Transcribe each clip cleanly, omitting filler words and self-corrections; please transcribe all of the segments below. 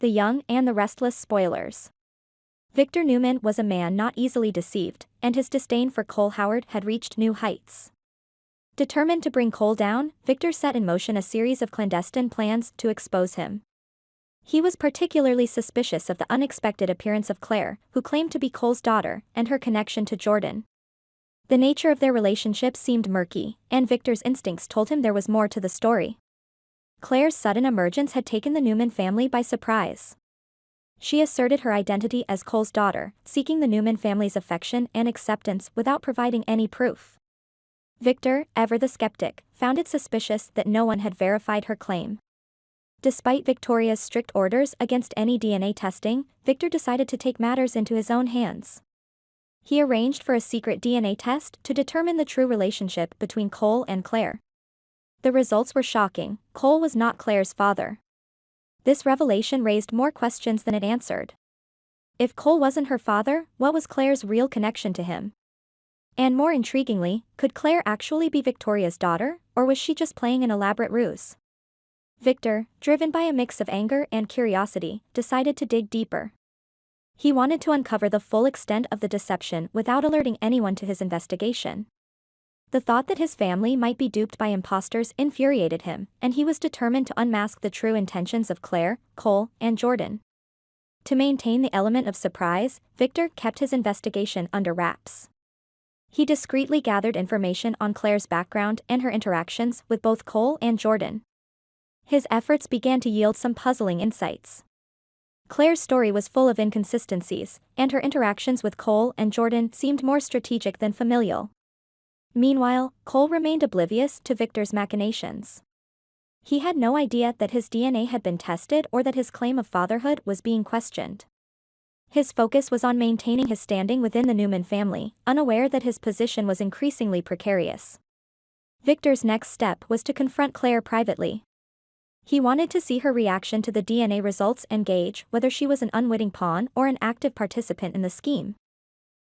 the young and the restless spoilers. Victor Newman was a man not easily deceived, and his disdain for Cole Howard had reached new heights. Determined to bring Cole down, Victor set in motion a series of clandestine plans to expose him. He was particularly suspicious of the unexpected appearance of Claire, who claimed to be Cole's daughter, and her connection to Jordan. The nature of their relationship seemed murky, and Victor's instincts told him there was more to the story. Claire's sudden emergence had taken the Newman family by surprise. She asserted her identity as Cole's daughter, seeking the Newman family's affection and acceptance without providing any proof. Victor, ever the skeptic, found it suspicious that no one had verified her claim. Despite Victoria's strict orders against any DNA testing, Victor decided to take matters into his own hands. He arranged for a secret DNA test to determine the true relationship between Cole and Claire. The results were shocking. Cole was not Claire's father. This revelation raised more questions than it answered. If Cole wasn't her father, what was Claire's real connection to him? And more intriguingly, could Claire actually be Victoria's daughter, or was she just playing an elaborate ruse? Victor, driven by a mix of anger and curiosity, decided to dig deeper. He wanted to uncover the full extent of the deception without alerting anyone to his investigation. The thought that his family might be duped by imposters infuriated him, and he was determined to unmask the true intentions of Claire, Cole, and Jordan. To maintain the element of surprise, Victor kept his investigation under wraps. He discreetly gathered information on Claire's background and her interactions with both Cole and Jordan. His efforts began to yield some puzzling insights. Claire's story was full of inconsistencies, and her interactions with Cole and Jordan seemed more strategic than familial. Meanwhile, Cole remained oblivious to Victor's machinations. He had no idea that his DNA had been tested or that his claim of fatherhood was being questioned. His focus was on maintaining his standing within the Newman family, unaware that his position was increasingly precarious. Victor's next step was to confront Claire privately. He wanted to see her reaction to the DNA results and gauge whether she was an unwitting pawn or an active participant in the scheme.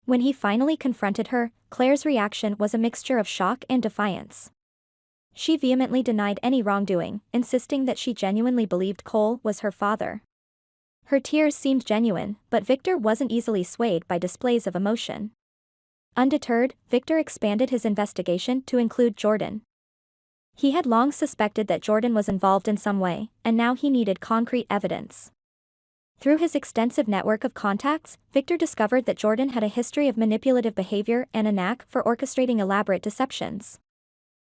When he finally confronted her, Claire's reaction was a mixture of shock and defiance. She vehemently denied any wrongdoing, insisting that she genuinely believed Cole was her father. Her tears seemed genuine, but Victor wasn't easily swayed by displays of emotion. Undeterred, Victor expanded his investigation to include Jordan. He had long suspected that Jordan was involved in some way, and now he needed concrete evidence. Through his extensive network of contacts, Victor discovered that Jordan had a history of manipulative behavior and a knack for orchestrating elaborate deceptions.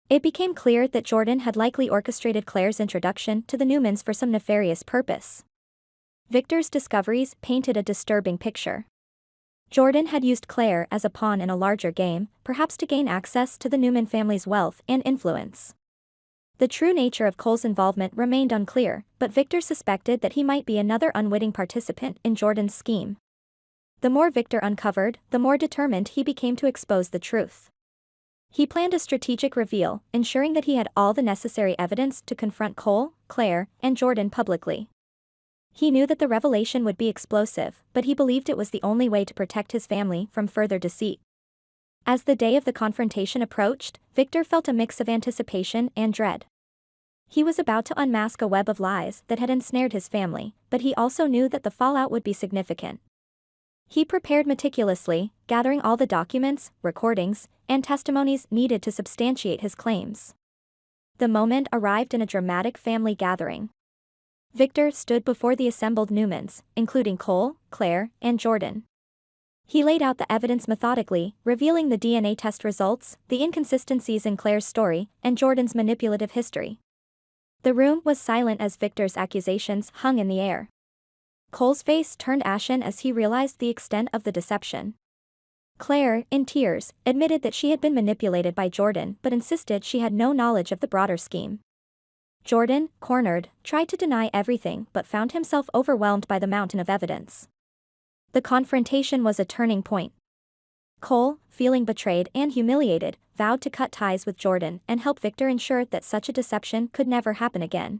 It became clear that Jordan had likely orchestrated Claire's introduction to the Newmans for some nefarious purpose. Victor's discoveries painted a disturbing picture. Jordan had used Claire as a pawn in a larger game, perhaps to gain access to the Newman family's wealth and influence. The true nature of Cole's involvement remained unclear, but Victor suspected that he might be another unwitting participant in Jordan's scheme. The more Victor uncovered, the more determined he became to expose the truth. He planned a strategic reveal, ensuring that he had all the necessary evidence to confront Cole, Claire, and Jordan publicly. He knew that the revelation would be explosive, but he believed it was the only way to protect his family from further deceit. As the day of the confrontation approached, Victor felt a mix of anticipation and dread. He was about to unmask a web of lies that had ensnared his family, but he also knew that the fallout would be significant. He prepared meticulously, gathering all the documents, recordings, and testimonies needed to substantiate his claims. The moment arrived in a dramatic family gathering. Victor stood before the assembled Newmans, including Cole, Claire, and Jordan. He laid out the evidence methodically, revealing the DNA test results, the inconsistencies in Claire's story, and Jordan's manipulative history. The room was silent as Victor's accusations hung in the air. Cole's face turned ashen as he realized the extent of the deception. Claire, in tears, admitted that she had been manipulated by Jordan but insisted she had no knowledge of the broader scheme. Jordan, cornered, tried to deny everything but found himself overwhelmed by the mountain of evidence. The confrontation was a turning point. Cole, feeling betrayed and humiliated, vowed to cut ties with Jordan and help Victor ensure that such a deception could never happen again.